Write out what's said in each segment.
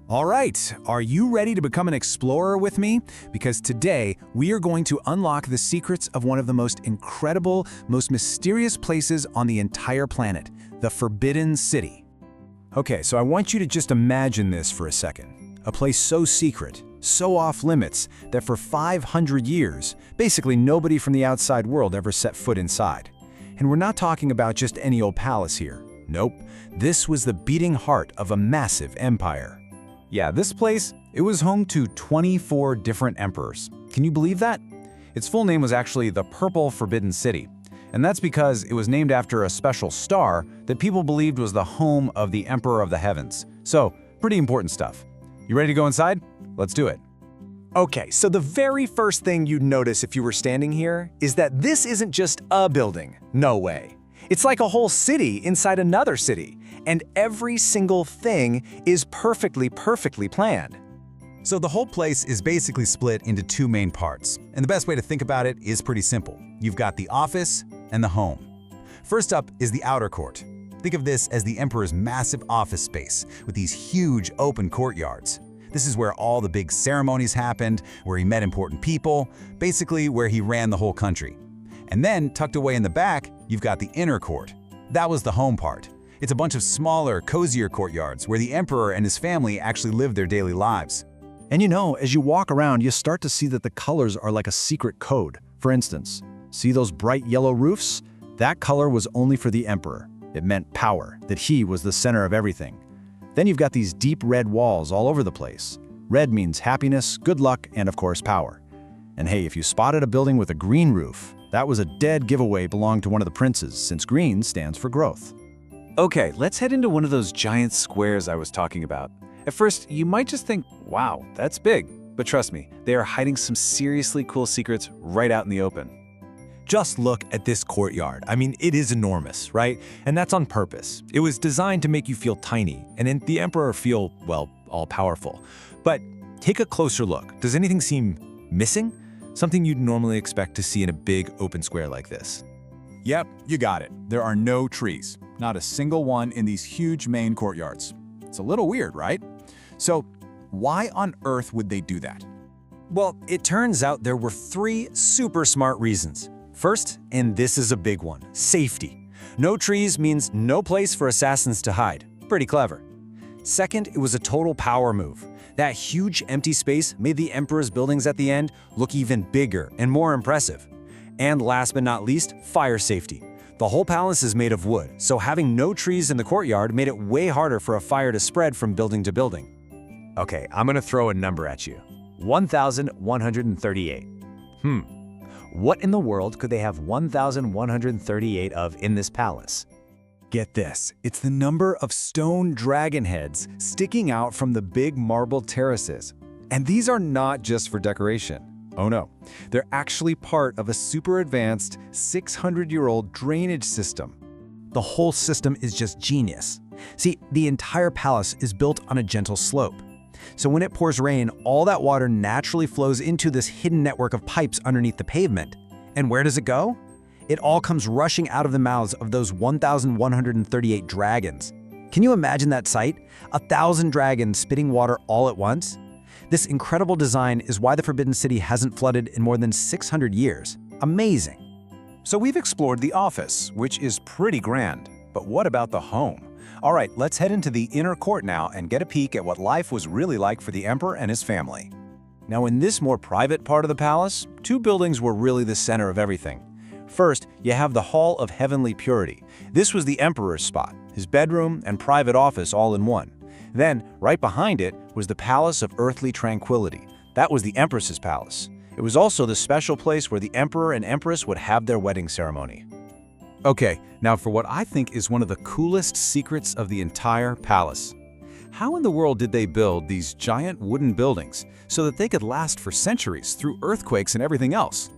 All right, are you ready to become an explorer with me? Because today, we are going to unlock the secrets of one of the most incredible, most mysterious places on the entire planet, the Forbidden City. Okay, so I want you to just imagine this for a second. A place so secret, so off-limits, that for 500 years, basically nobody from the outside world ever set foot inside. And we're not talking about just any old palace here. Nope, this was the beating heart of a massive empire. Yeah, this place, it was home to 24 different emperors. Can you believe that? Its full name was actually the Purple Forbidden City. And that's because it was named after a special star that people believed was the home of the Emperor of the Heavens. So, pretty important stuff. You ready to go inside? Let's do it. Okay, so the very first thing you'd notice if you were standing here is that this isn't just a building. No way. It's like a whole city inside another city, and every single thing is perfectly planned. So the whole place is basically split into two main parts, and the best way to think about it is pretty simple. You've got the office and the home. First up is the outer court. Think of this as the emperor's massive office space with these huge open courtyards. This is where all the big ceremonies happened, where he met important people, basically where he ran the whole country. And then, tucked away in the back, you've got the inner court. That was the home part. It's a bunch of smaller, cozier courtyards where the emperor and his family actually lived their daily lives. And you know, as you walk around, you start to see that the colors are like a secret code. For instance, see those bright yellow roofs? That color was only for the emperor. It meant power, that he was the center of everything. Then you've got these deep red walls all over the place. Red means happiness, good luck, and of course, power. And hey, if you spotted a building with a green roof, that was a dead giveaway belonged to one of the princes, since green stands for growth. Okay, let's head into one of those giant squares I was talking about. At first, you might just think, wow, that's big. But trust me, they are hiding some seriously cool secrets right out in the open. Just look at this courtyard. I mean, it is enormous, right? And that's on purpose. It was designed to make you feel tiny, and the emperor feel, well, all-powerful. But take a closer look. Does anything seem missing? Something you'd normally expect to see in a big open square like this. Yep, you got it. There are no trees. Not a single one in these huge main courtyards. It's a little weird, right? So, why on earth would they do that? Well, it turns out there were 3 super smart reasons. First, and this is a big one, safety. No trees means no place for assassins to hide. Pretty clever. Second, it was a total power move. That huge empty space made the emperor's buildings at the end look even bigger and more impressive. And last but not least, fire safety. The whole palace is made of wood, so having no trees in the courtyard made it way harder for a fire to spread from building to building. Okay, I'm gonna throw a number at you. 1,138. What in the world could they have 1,138 of in this palace? Get this, it's the number of stone dragon heads sticking out from the big marble terraces. And these are not just for decoration. Oh no, they're actually part of a super advanced 600-year-old drainage system. The whole system is just genius. See, the entire palace is built on a gentle slope. So when it pours rain, all that water naturally flows into this hidden network of pipes underneath the pavement. And where does it go? It all comes rushing out of the mouths of those 1,138 dragons. Can you imagine that sight? 1,000 dragons spitting water all at once? This incredible design is why the Forbidden City hasn't flooded in more than 600 years. Amazing. So we've explored the office, which is pretty grand. But what about the home? All right, let's head into the inner court now and get a peek at what life was really like for the emperor and his family. Now, in this more private part of the palace, 2 buildings were really the center of everything. First, you have the Hall of Heavenly Purity. This was the emperor's spot, his bedroom and private office all in one. Then, right behind it was the Palace of Earthly Tranquility. That was the empress's palace. It was also the special place where the emperor and empress would have their wedding ceremony. Okay, now for what I think is one of the coolest secrets of the entire palace. How in the world did they build these giant wooden buildings so that they could last for centuries through earthquakes and everything else?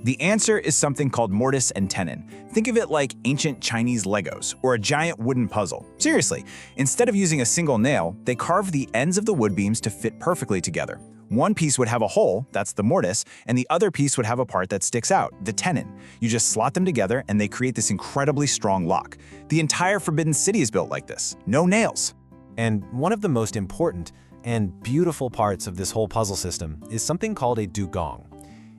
The answer is something called mortise and tenon. Think of it like ancient Chinese Legos or a giant wooden puzzle. Seriously, instead of using a single nail, they carved the ends of the wood beams to fit perfectly together. One piece would have a hole, that's the mortise, and the other piece would have a part that sticks out, the tenon. You just slot them together and they create this incredibly strong lock. The entire Forbidden City is built like this. No nails. And one of the most important, and beautiful parts of this whole puzzle system is something called a dugong.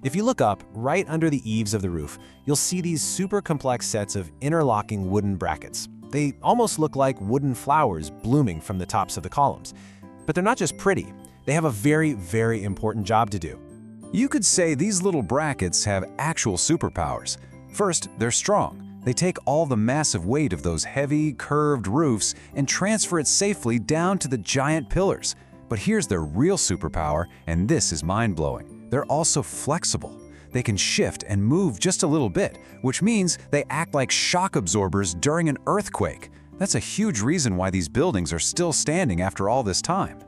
If you look up, right under the eaves of the roof, you'll see these super complex sets of interlocking wooden brackets. They almost look like wooden flowers blooming from the tops of the columns. But they're not just pretty, they have a very, very important job to do. You could say these little brackets have actual superpowers. First, they're strong. They take all the massive weight of those heavy, curved roofs and transfer it safely down to the giant pillars. But here's their real superpower, and this is mind-blowing. They're also flexible. They can shift and move just a little bit, which means they act like shock absorbers during an earthquake. That's a huge reason why these buildings are still standing after all this time.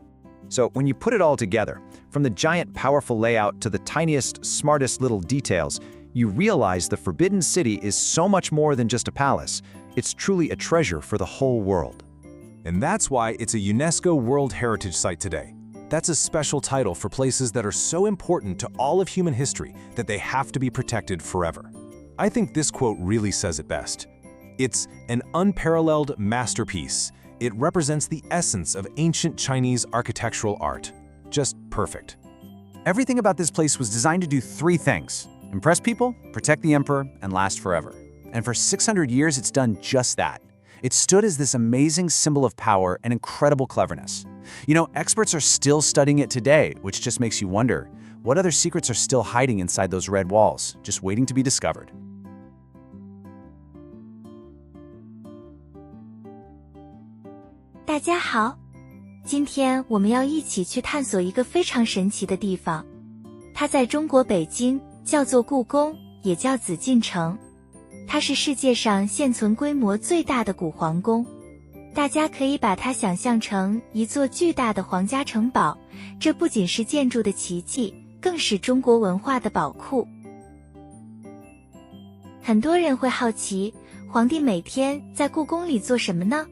So when you put it all together, from the giant powerful layout to the tiniest, smartest little details, you realize the Forbidden City is so much more than just a palace. It's truly a treasure for the whole world. And that's why it's a UNESCO World Heritage Site today. That's a special title for places that are so important to all of human history that they have to be protected forever. I think this quote really says it best. It's an unparalleled masterpiece. It represents the essence of ancient Chinese architectural art. Just perfect. Everything about this place was designed to do three things: impress people, protect the emperor, and last forever. And for 600 years, it's done just that. It stood as this amazing symbol of power and incredible cleverness. You know, experts are still studying it today, which just makes you wonder, what other secrets are still hiding inside those red walls, just waiting to be discovered? 大家好，今天我们要一起去探索一个非常神奇的地方。它在中国北京，叫做故宫，也叫紫禁城。它是世界上现存规模最大的古皇宫。大家可以把它想象成一座巨大的皇家城堡，这不仅是建筑的奇迹，更是中国文化的宝库。很多人会好奇，皇帝每天在故宫里做什么呢？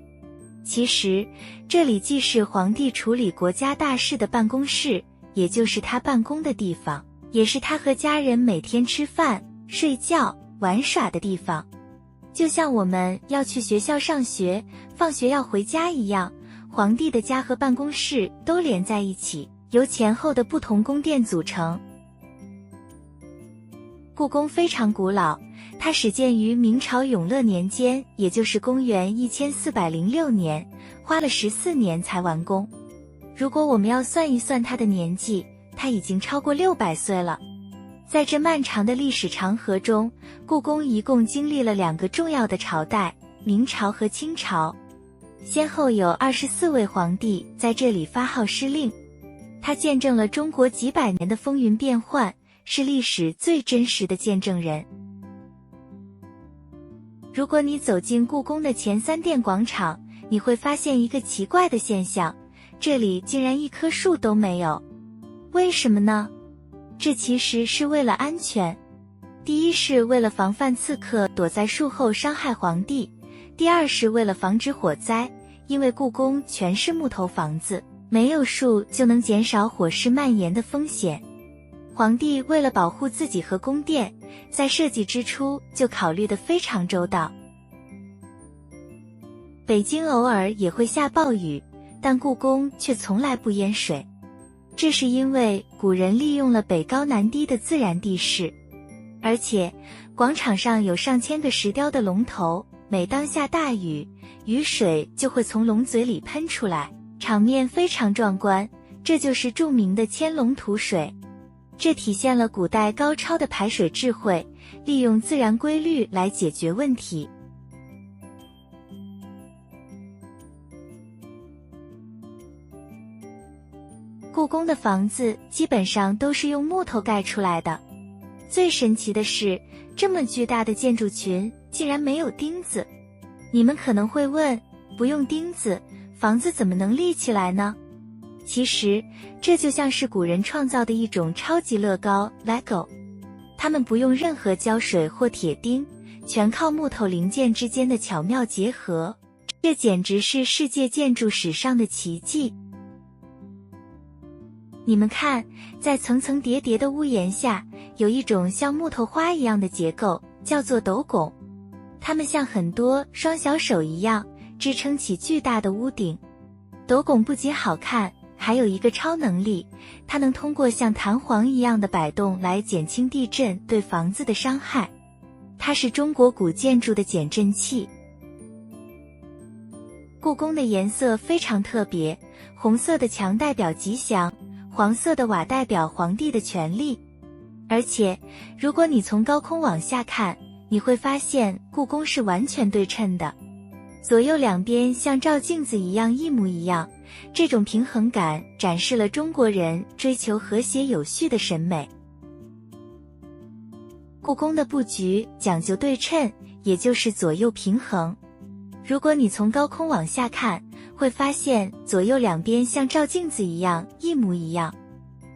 其实，这里既是皇帝处理国家大事的办公室，也就是他办公的地方，也是他和家人每天吃饭、睡觉、玩耍的地方。就像我们要去学校上学，放学要回家一样，皇帝的家和办公室都连在一起，由前后的不同宫殿组成。故宫非常古老，它始建于明朝永乐年间，也就是公元1406年，花了14年才完工。如果我们要算一算它的年纪，它已经超过600岁了。在这漫长的历史长河中，故宫一共经历了2个重要的朝代，明朝和清朝。先后有24位皇帝在这里发号施令，它见证了中国几百年的风云变幻，是历史最真实的见证人。如果你走进故宫的前3殿广场，你会发现一个奇怪的现象，这里竟然一棵树都没有。为什么呢？这其实是为了安全。第一是为了防范刺客躲在树后伤害皇帝，第二是为了防止火灾，因为故宫全是木头房子，没有树就能减少火势蔓延的风险。皇帝为了保护自己和宫殿，在设计之初就考虑得非常周到。北京偶尔也会下暴雨，但故宫却从来不淹水。这是因为古人利用了北高南低的自然地势，而且广场上有上千个石雕的龙头，每当下大雨，雨水就会从龙嘴里喷出来，场面非常壮观，这就是著名的千龙吐水。这体现了古代高超的排水智慧，利用自然规律来解决问题。故宫的房子基本上都是用木头盖出来的。最神奇的是，这么巨大的建筑群竟然没有钉子。你们可能会问，不用钉子，房子怎么能立起来呢？其实，这就像是古人创造的一种超级乐高 LEGO。他们不用任何胶水或铁钉，全靠木头零件之间的巧妙结合。这简直是世界建筑史上的奇迹。你们看，在层层叠叠的屋檐下，有一种像木头花一样的结构，叫做斗拱。它们像很多双小手一样，支撑起巨大的屋顶。斗拱不仅好看，还有一个超能力，它能通过像弹簧一样的摆动来减轻地震对房子的伤害。它是中国古建筑的减震器。故宫的颜色非常特别，红色的墙代表吉祥，黄色的瓦代表皇帝的权力。而且，如果你从高空往下看，你会发现故宫是完全对称的，左右两边像照镜子一样一模一样。这种平衡感展示了中国人追求和谐有序的审美。故宫的布局讲究对称，也就是左右平衡。如果你从高空往下看，会发现左右两边像照镜子一样一模一样。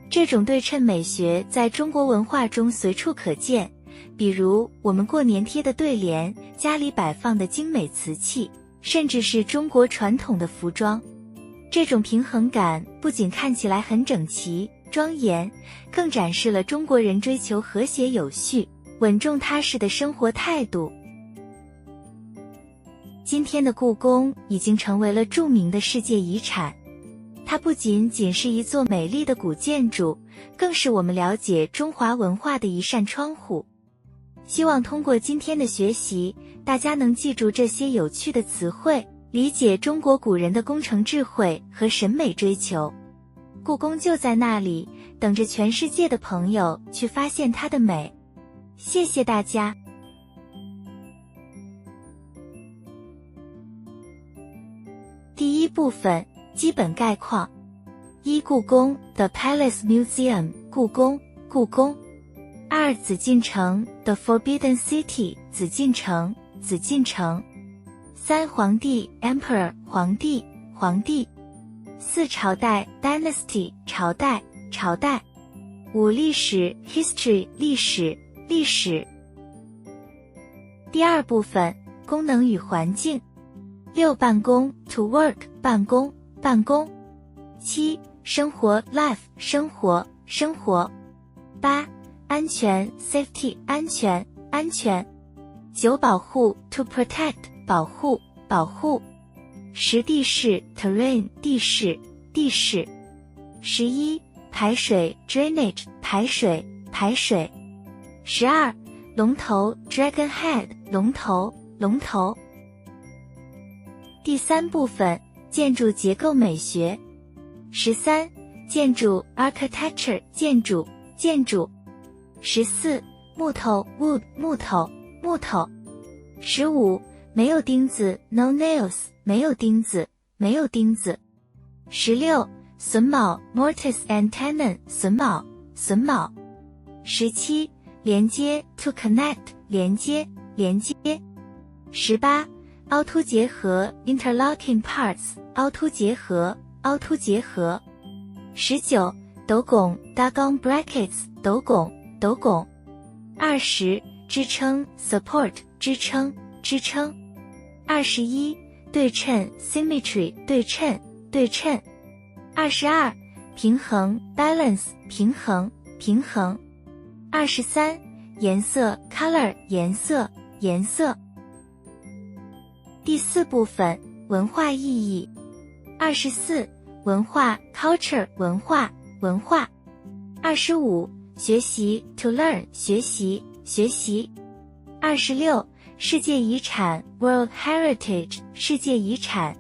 这种对称美学在中国文化中随处可见，比如我们过年贴的对联，家里摆放的精美瓷器，甚至是中国传统的服装。这种平衡感不仅看起来很整齐庄严，更展示了中国人追求和谐有序、稳重踏实的生活态度。今天的故宫已经成为了著名的世界遗产，它不仅仅是一座美丽的古建筑，更是我们了解中华文化的一扇窗户。希望通过今天的学习，大家能记住这些有趣的词汇，理解中国古人的工程智慧和审美追求。故宫就在那里，等着全世界的朋友去发现它的美。谢谢大家。第一部分，基本概况。一、故宫 The Palace Museum 故宫。二、紫禁城 The Forbidden City 紫禁城。三、皇帝 Emperor 皇帝。四、朝代 Dynasty 朝代。五、历史 History 历史。第二部分，功能与环境。六、办公 To work 办公。七、生活 Life 生活。八、安全 Safety 安全。九、保护 To protect 保护。十、地势 Terrain 地势。11、排水 Drainage 排水。12、龙头 Dragon Head 龙头。第三部分，建筑结构美学。13、建筑 Architecture 建筑。14、木头 Wood 木头。15、没有钉子 No nails 没有钉子。16、榫卯 Mortise and tenon 榫卯。17、连接 To connect 连接。18、凹凸结合 Interlocking parts 凹凸结合。19、斗拱 Dagon brackets 斗拱。20、支撑 Support 支撑。21、对称 Symmetry 对称。22、平衡 Balance 平衡。23、颜色 Color 颜色。第四部分，文化意义。24、文化 Culture 文化。25、学习 To learn 学习。26、世界遗产 World Heritage 世界遗产。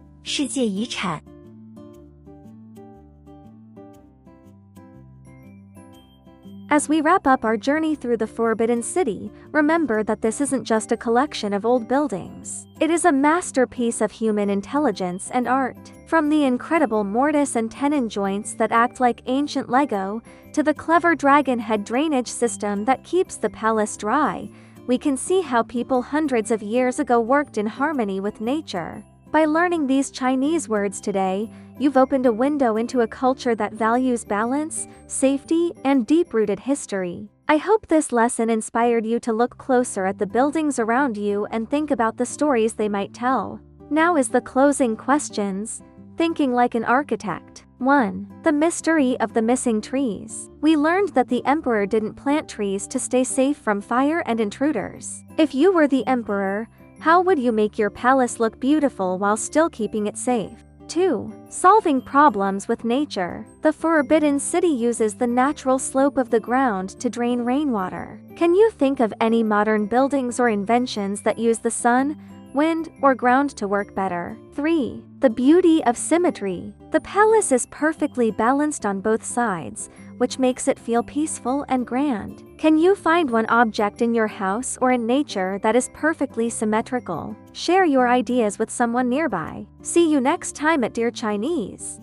As we wrap up our journey through the Forbidden City, remember that this isn't just a collection of old buildings. It is a masterpiece of human intelligence and art. From the incredible mortise and tenon joints that act like ancient Lego, to the clever dragon head drainage system that keeps the palace dry, we can see how people hundreds of years ago worked in harmony with nature. By learning these Chinese words today, you've opened a window into a culture that values balance, safety, and deep-rooted history. I hope this lesson inspired you to look closer at the buildings around you and think about the stories they might tell. Now is the closing questions. Thinking like an architect. 1. The mystery of the missing trees. We learned that the emperor didn't plant trees to stay safe from fire and intruders. If you were the emperor, how would you make your palace look beautiful while still keeping it safe? 2. Solving problems with nature. The Forbidden City uses the natural slope of the ground to drain rainwater. Can you think of any modern buildings or inventions that use the sun, wind, or ground to work better? 3. The beauty of symmetry. The palace is perfectly balanced on both sides, which makes it feel peaceful and grand. Can you find one object in your house or in nature that is perfectly symmetrical? Share your ideas with someone nearby. See you next time at Dear Chinese.